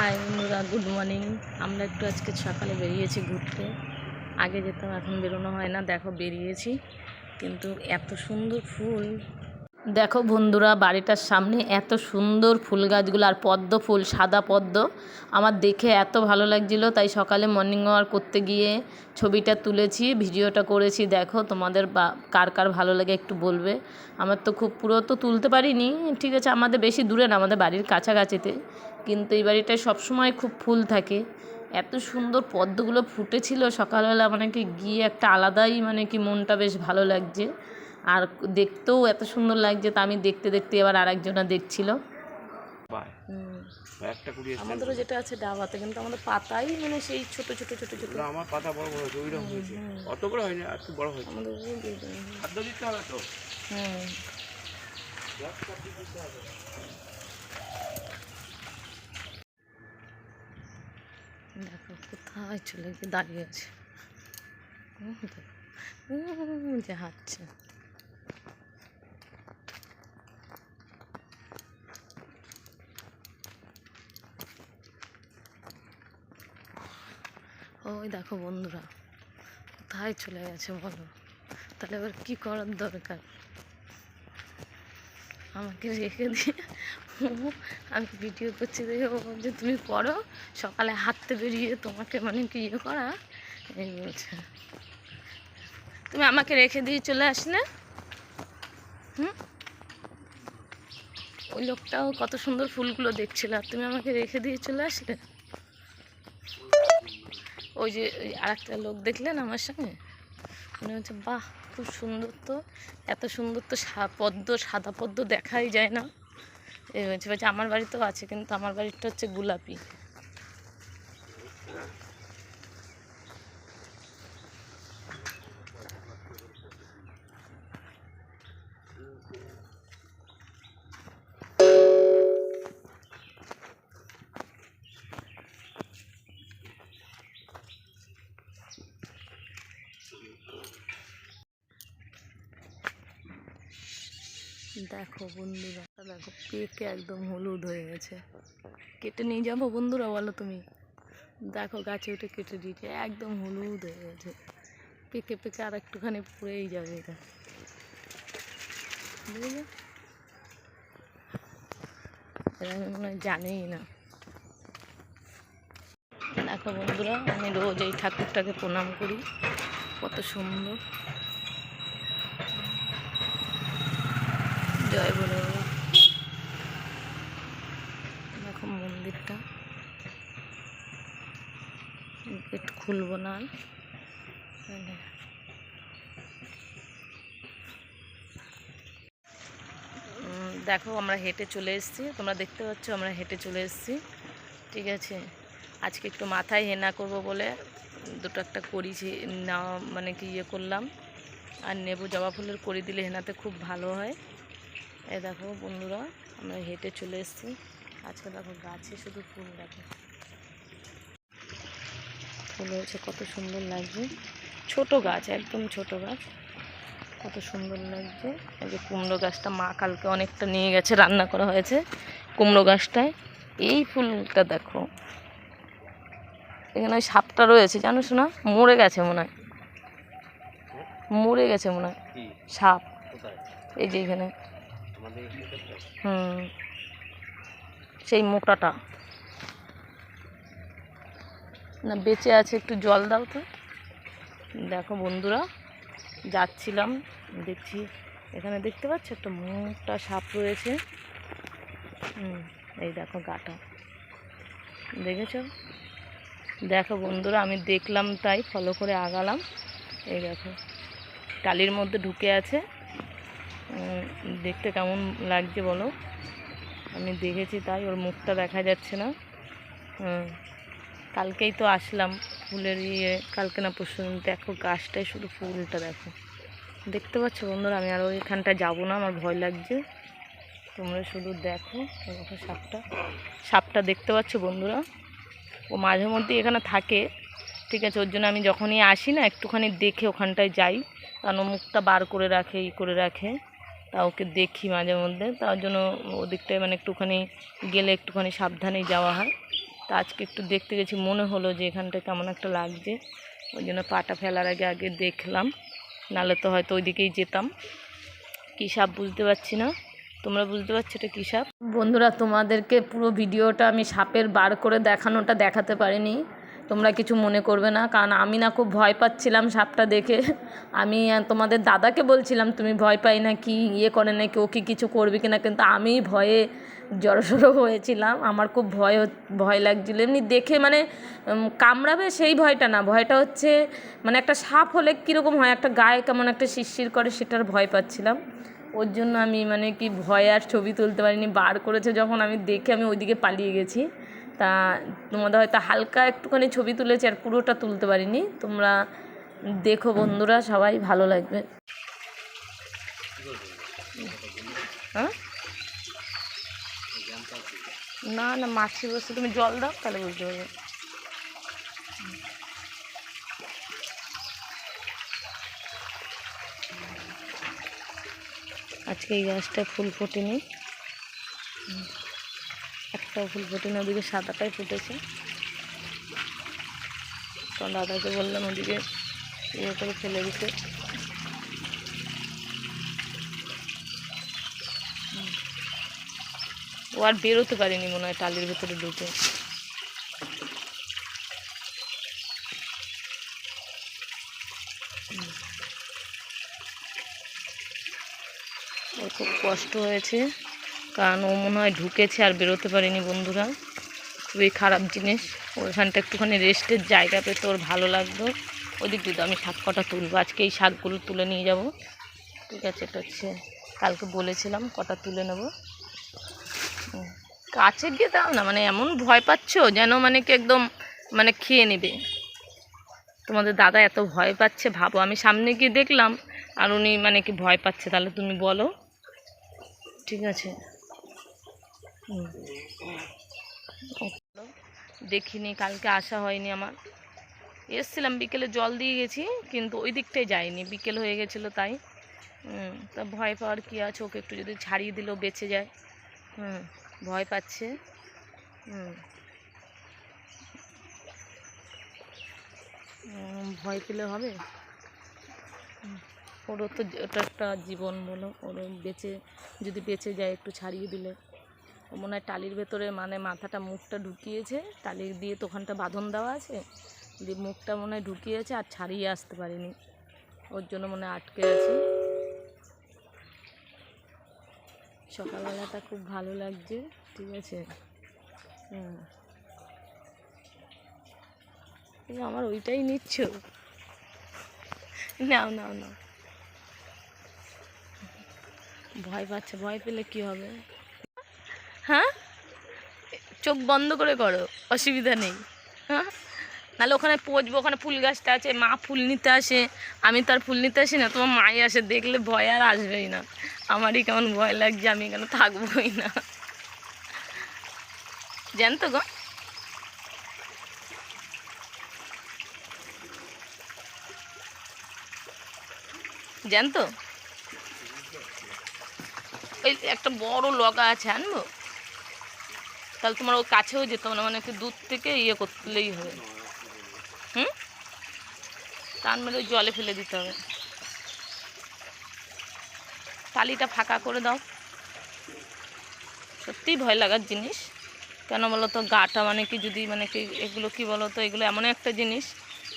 High বন্ধুরা, good morning. আমরা একটু আজকে সকালে বেরিয়েছি ঘুরতে। আগে যেতাম, এখন বেরোনো হয় না। দেখো বেরিয়েছি, কিন্তু এত সুন্দর ফুল। দেখো বন্ধুরা, বাড়িটার সামনে এত সুন্দর ফুল গাছগুলো, আর পদ্ম ফুল, সাদা পদ্ম। আমার দেখে এত ভালো লাগছিলো, তাই সকালে মর্নিং ওয়াক করতে গিয়ে ছবিটা তুলেছি, ভিডিওটা করেছি। দেখো তোমাদের কার কার ভালো লাগে একটু বলবে। আমার তো খুব পুরো তো তুলতে পারিনি, ঠিক আছে, আমাদের বেশি দূরে না, আমাদের বাড়ির কাছাকাছিতে, কিন্তু এই বাড়িটায় সবসময় খুব ফুল থাকে। এত সুন্দর পদ্মগুলো ফুটেছিল সকালবেলা, মানে কি গিয়ে একটা আলাদাই, মানে কি মনটা বেশ ভালো লাগছে। আর দেখতেও এত সুন্দর লাগছে, তা আমি দেখতে দেখতে এবার আরেকজনা দেখছিল। আমাদেরও যেটা আছে ডাবাতে, কিন্তু আমাদের পাতাই মানে সেই ছোট ছোট ছোট ছোট। আমার পাতা বড় বড় ওই রকম হয়েছে, অত বড় হয়নি, আর একটু বড় হয়েছে। আমাদের খাদ্য দিতে হবে তো। দেখো কোথায় চলে গিয়ে দাঁড়িয়ে আছে, যে হাঁটছে। ওই দেখো বন্ধুরা, কোথায় চলে গেছে বলো? তাহলে এবার কি করার দরকার? আমাকে রেখে দিয়ে আমি ভিডিও করছি, দেখে ও বলছে তুমি করো, সকালে হাঁটতে বেরিয়ে তোমাকে মানে কি ইয়ে করা, এই বলছে। তুমি আমাকে রেখে দিয়ে চলে আসলে। ওই লোকটাও কত সুন্দর ফুলগুলো দেখছিল, আর তুমি আমাকে রেখে দিয়ে চলে আসলে। ওই যে আর একটা লোক দেখলেন আমার সঙ্গে, মনে হচ্ছে বাহ খুব সুন্দর তো, এত সুন্দর তো পদ্ম, সাদা পদ্ম দেখাই যায় না। এই হচ্ছে বলছে আমার বাড়িতেও আছে, কিন্তু আমার বাড়িটা হচ্ছে গোলাপি। দেখো বন্ধুরা, দেখো পেকে একদম হলুদ হয়ে গেছে। কেটে নিয়ে যাবো বন্ধুরা, বলো তুমি? দেখো গাছে উঠে কেটে দিয়েছে, একদম হলুদ হয়ে গেছে। পেকে পেকে আর একটুখানি পুড়েই যাবে এটা, বুঝলে? এটা আমি মনে হয় জানেই না। দেখো বন্ধুরা, আমি রোজ এই ঠাকুরটাকে প্রণাম করি, কত সুন্দর। জয় বলে বাবা। দেখো মন্দিরটা, গেট খুলবো না। দেখো আমরা হেঁটে চলে এসেছি, তোমরা দেখতে পাচ্ছ আমরা হেঁটে চলে এসেছি, ঠিক আছে। আজকে একটু মাথায় হেনা করব বলে দুটো একটা করিছি না, মানে কি ইয়ে করলাম। আর নেবু জবা ফুলের করি দিলে হেনাতে খুব ভালো হয়। এই দেখো বন্ধুরা, আমরা হেঁটে চলে এসেছি। আজকে দেখো গাছে শুধু ফুল, দেখো ফুল হয়েছে, কত সুন্দর লাগছে। ছোট গাছ, একদম ছোট গাছ, কত সুন্দর লাগছে। এই যে কুমড়ো গাছটা মা কালকে অনেকটা নিয়ে গেছে, রান্না করা হয়েছে কুমড়ো গাছটায়। এই ফুলটা দেখো, এখানে ওই সাপটা রয়েছে, জানো শোনা, মরে গেছে মনে হয়, মরে গেছে মনে হয় সাপ। এই যে এখানে, সেই মোটাটা না, বেঁচে আছে, একটু জল দাও তো। দেখো বন্ধুরা, যাচ্ছিলাম, দেখছি এখানে, দেখতে পাচ্ছ একটা মোটা সাপ রয়েছে। এই দেখো গাটা, দেখেছ? দেখো বন্ধুরা, আমি দেখলাম তাই ফলো করে আগালাম। এই দেখো টালির মধ্যে ঢুকে আছে, দেখতে কেমন লাগছে বলো? আমি দেখেছি তাই, ওর মুখটা দেখা যাচ্ছে না। কালকেই তো আসলাম ফুলের ইয়ে, কালকে না পরশু। দেখো গাছটায় শুধু ফুলটা দেখো, দেখতে পাচ্ছ বন্ধুরা? আমি আর ওইখানটা যাবো না, আমার ভয় লাগছে। তোমরা শুধু দেখো, দেখো সাপটা দেখতে পাচ্ছ বন্ধুরা? ও মাঝে মধ্যে এখানে থাকে, ঠিক আছে, ওর জন্য আমি যখনই আসি না একটুখানি দেখে ওখানটায় যাই, কারণ ও মুখটা বার করে রাখে, ই করে রাখে, তা ওকে দেখি মাঝে মধ্যে, তার জন্য ওদিকটায় মানে একটুখানি গেলে একটুখানি সাবধানেই যাওয়া হয়। তা আজকে একটু দেখতে গেছি, মনে হলো যে এখানটা কেমন একটা লাগছে, ওই জন্য পাটা ফেলার আগে আগে দেখলাম, নাহলে তো হয়তো ওইদিকেই যেতাম। কী সাপ বুঝতে পারছি না, তোমরা বুঝতে পারছো এটা কী সাপ? বন্ধুরা, তোমাদেরকে পুরো ভিডিওটা আমি সাপের বার করে দেখানোটা দেখাতে পারিনি, তোমরা কিছু মনে করবে না, কারণ আমি না খুব ভয় পাচ্ছিলাম সাপটা দেখে। আমি তোমাদের দাদাকে বলছিলাম তুমি ভয় পাই না কি ইয়ে করে নাকি, ও কি কিছু করবে কিনা, কিন্তু আমি ভয়ে জড়সড় হয়েছিলাম, আমার খুব ভয় লাগছিল এমনি দেখে, মানে কামড়াবে সেই ভয়টা না, ভয়টা হচ্ছে মানে একটা সাপ হলে কীরকম হয়, একটা গায়ে কেমন একটা শিরশির করে, সেটার ভয় পাচ্ছিলাম। ওর জন্য আমি মানে কি ভয়ে আর ছবি তুলতে পারিনি, বার করেছে যখন আমি দেখে আমি ওইদিকে পালিয়ে গেছি। তা তোমাদের হয়তো হালকা একটুখানি ছবি তুলেছি, আর পুরোটা তুলতে পারিনি, তোমরা দেখো বন্ধুরা, সবাই ভালো লাগবে। হ্যাঁ, না না, মাছি বসে, তুমি জল দাও তাহলে বুঝতে পারবে। আজকে এই গাছটায় ফুল ফোটেনি, একটাও ফুল ফোটেনি, ওদিকে সাদাটাই ফুটেছে। তো দাদাকে বললাম ওদিকে ইয়ে করে ফেলে দিতে। ও আর বেরোতে পারিনি মনে হয় টালির ভেতরে ঢুকে। ওর খুব কষ্ট হয়েছে, কারণ ও মনে হয় ঢুকেছে আর বেরোতে পারেনি বন্ধুরা, খুবই খারাপ জিনিস। ওখানটা একটুখানি রেস্টের জায়গা পেতে ওর ভালো লাগতো। ওদিক দিয়ে আমি শাক কটা তুলবো, আজকে এই শাকগুলো তুলে নিয়ে যাব, ঠিক আছে? এটা হচ্ছে কালকে বলেছিলাম কটা তুলে নেব। কাছে গিয়ে দাও না, মানে এমন ভয় পাচ্ছ যেন মানে কি একদম মানে খেয়ে নেবে। তোমাদের দাদা এত ভয় পাচ্ছে ভাবো, আমি সামনে গিয়ে দেখলাম আর উনি মানে কি ভয় পাচ্ছে, তাহলে তুমি বলো, ঠিক আছে? দেখিনি, কালকে আসা হয়নি আমার, এসছিলাম বিকেলে জল দিয়ে গেছি, কিন্তু ওই দিকটাই যাইনি, বিকেল হয়ে গেছিলো তাই। তা ভয় পাওয়ার কী আছে, ওকে একটু যদি ছাড়িয়ে দিলেও বেঁচে যায়। ভয় পাচ্ছে। ভয় পেলে হবে? ওরও তো ওটা একটা জীবন, বলো, ওরও যদি বেঁচে যায় একটু ছাড়িয়ে দিলে। ও মনে হয় টালির ভেতরে মানে মাথাটা মুখটা ঢুকিয়েছে, টালি দিয়ে তো ওখানটা বাঁধন দেওয়া আছে, দিয়ে মুখটা মনে হয় ঢুকিয়েছে আর ছাড়িয়ে আসতে পারিনি, ওর জন্য মনে হয় আটকে আছে। সকালবেলাটা খুব ভালো লাগছে, ঠিক আছে? আমার ওইটাই নিচ্ছ, নাও নাও নাও। ভয় পাচ্ছে, ভয় পেলে কি হবে? হ্যাঁ, চোখ বন্ধ করে করো, অসুবিধা নেই। হ্যাঁ, নাহলে ওখানে পচবো, ওখানে ফুল গাছটা আছে, মা ফুল নিতে আসে, আমি তো আর ফুল নিতে আসি না, তোমার মাই আসে, দেখলে ভয় আর আসবেই না। আমারই কেমন ভয় লাগছে, আমি এখানে থাকবোই না, জানতো গো। জানতো ওই একটা বড় লগা আছে, আনবো? তাহলে তোমার ওই কাছেও যেত না, মানে একটু দূর থেকে ইয়ে করলেই হবে। তার মানে ওই জলে ফেলে দিতে হবে। টালিটা ফাঁকা করে দাও। সত্যিই ভয় লাগার জিনিস, কেন বলো তো, গাটা মানে কি যদি মানে কি এগুলো কি বলো তো, এগুলো এমন একটা জিনিস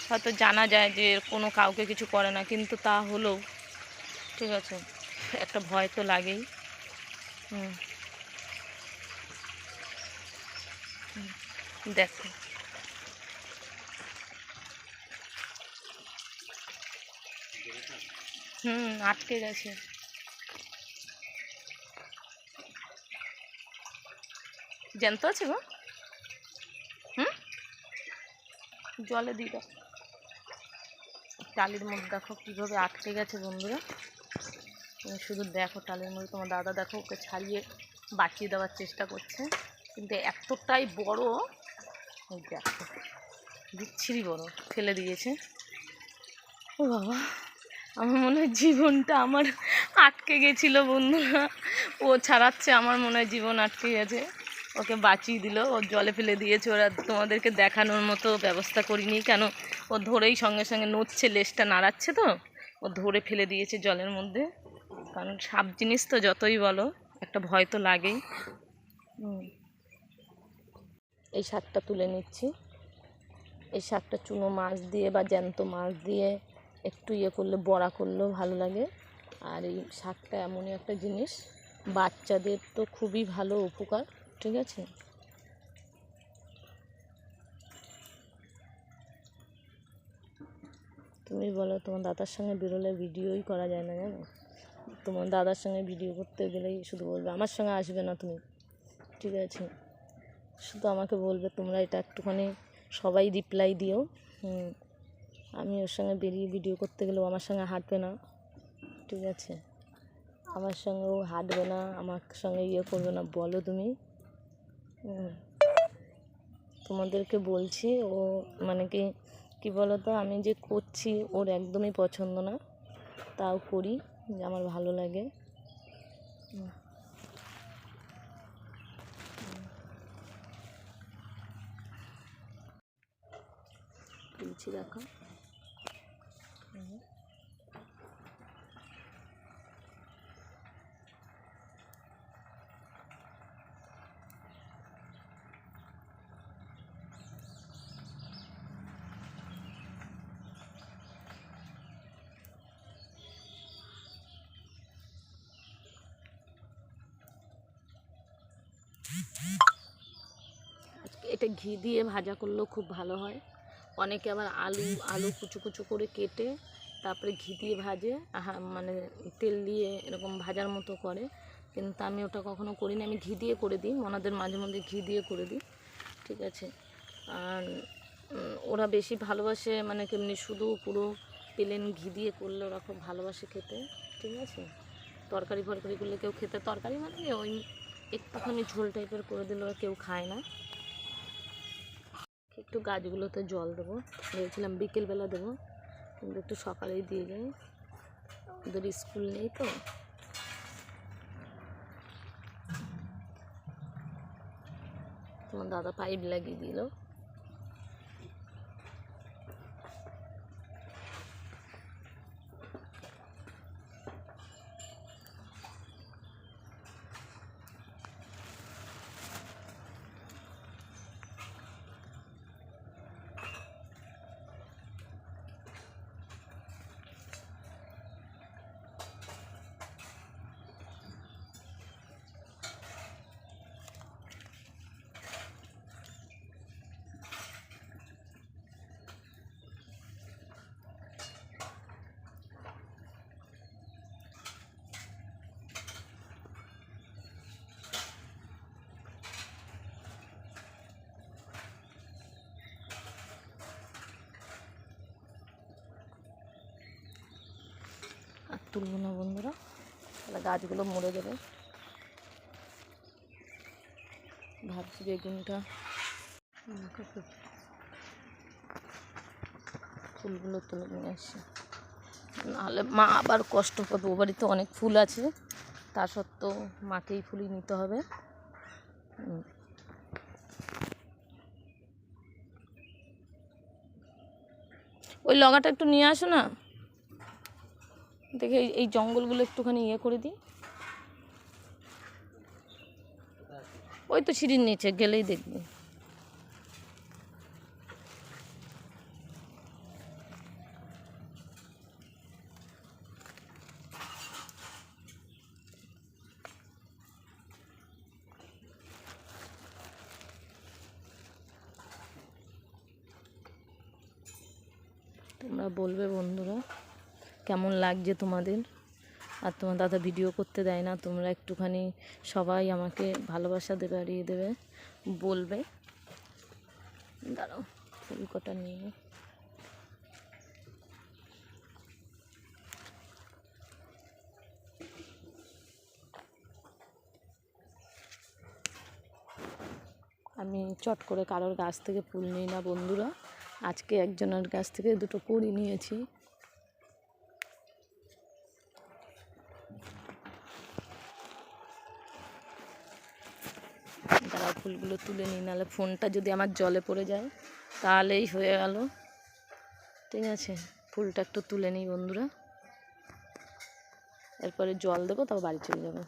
হয়তো জানা যায় যে কোনো কাউকে কিছু করে না, কিন্তু তা হলেও ঠিক আছে, একটা ভয় তো লাগেই। দেখো, আটকে গেছে। জ্যান্ত আছে গো। জলে দিয়ে দাও। টালির মধ্যে দেখো কীভাবে আটকে গেছে বন্ধুরা, তুমি শুধু দেখো টালির মধ্যে। তোমার দাদা দেখো ওকে ছাড়িয়ে বাঁচিয়ে দেওয়ার চেষ্টা করছে, কিন্তু এতটাই বড়, দেখো বিচ্ছিরি বড়, ফেলে দিয়েছে। ও বাবা, আমার মনে হয় জীবনটা আমার আটকে গেছিলো বন্ধুরা, ও ছাড়াচ্ছে, আমার মনে হয় জীবন আটকে গেছে। ওকে বাঁচিয়ে দিল, ও জলে ফেলে দিয়েছে। ওরা তোমাদেরকে দেখানোর মতো ব্যবস্থা করিনি, কেন ও ধরেই সঙ্গে সঙ্গে নড়ছে, লেজটা নাড়াচ্ছে, তো ও ধরে ফেলে দিয়েছে জলের মধ্যে। কারণ সাপ জিনিস তো যতই বলো একটা ভয় তো লাগেই। এই শাকটা তুলে নিচ্ছি। এই শাকটা চুনো মাছ দিয়ে বা জ্যান্ত মাছ দিয়ে একটু ইয়ে করলে, বড়া করলেও ভালো লাগে। আর এই শাকটা এমনই একটা জিনিস, বাচ্চাদের তো খুবই ভালো উপকার, ঠিক আছে। তুমি বলো, তোমার দাদার সঙ্গে বেরোলে ভিডিওই করা যায় না, জানো? তোমার দাদার সঙ্গে ভিডিও করতে গেলেই শুধু বলবে আমার সঙ্গে আসবে না তুমি, ঠিক আছে। শুধু আমাকে বলবে তোমরা এটা একটুখানি সবাই রিপ্লাই দিও। আমি ওর সঙ্গে বেরিয়ে ভিডিও করতে গেলেও আমার সঙ্গে হাঁটবে না, ঠিক আছে। আমার সঙ্গেও হাঁটবে না, আমার সঙ্গে ইয়ে করবে না, বলো তুমি। তোমাদেরকে বলছি, ও মানে কি বলো তো, আমি যে করছি ওর একদমই পছন্দ না, তাও করি, যে আমার ভালো লাগে। তুলছি দেখো। এটা ঘি দিয়ে ভাজা করলেও খুব ভালো হয়। অনেকে আবার আলু কুচু কুচু করে কেটে তারপরে ঘি দিয়ে ভাজে, মানে তেল দিয়ে এরকম ভাজার মতো করে, কিন্তু আমি ওটা কখনো করি না। আমি ঘি দিয়ে করে দিই, ওনাদের মাঝে মধ্যে ঘি দিয়ে করে দিই, ঠিক আছে। আর ওরা বেশি ভালোবাসে, মানে কেমনি শুধু পুরো প্লেন ঘি দিয়ে করলে ওরা খুব ভালোবাসে খেতে, ঠিক আছে। তরকারি ফরকারি করলে কেউ খেতে, তরকারি মানে ওই একটুখানি ঝোল টাইপের করে দিলে ওরা কেউ খায় না। একটু গাছগুলোতে জল দেবো, ভেবেছিলাম বিকেলবেলা দেবো, কিন্তু একটু সকালেই দিয়ে যাই, ওদের স্কুল নেই তো। তোমার দাদা পাইপ লাগিয়ে দিল। আর তুলব না বন্ধুরা, তাহলে গাছগুলো মরে যাবে। ভাবছি বেগুনটা ফুলগুলো তুলে নিয়ে আসি, নাহলে মা আবার কষ্ট পাবে। ও বাড়িতে অনেক ফুল আছে, তা সত্ত্বেও মাকেই ফুলই নিতে হবে। ওই লগাটা একটু নিয়ে আসো না, দেখে এই জঙ্গলগুলো একটুখানি ইয়ে করে দিই। ওই তো সিঁড়ির নিচে গেলেই দেখবি। তোমরা বলবে বন্ধুরা কেমন লাগছে তোমাদের। আর তোমার দাদা ভিডিও করতে দেয় না, তোমরা একটুখানি সবাই আমাকে ভালোবাসা দেবে আর ইয়ে দেবে, বলবে। দাঁড়াও ফুল কটা নিয়ে, আমি চট করে কারোর গাছ থেকে ফুল নিই না বন্ধুরা। আজকে একজনের গাছ থেকে দুটো কুড়ি নিয়েছি। দাঁড়াও ফুলগুলো তুলে নিই, নাহলে ফোনটা যদি আমার জলে পড়ে যায় তাহলেই হয়ে গেল। ঠিক আছে, ফুলটা একটু তুলে নিই বন্ধুরা, এরপরে জল দেবো, তারপর বাড়ি চলে যাবো।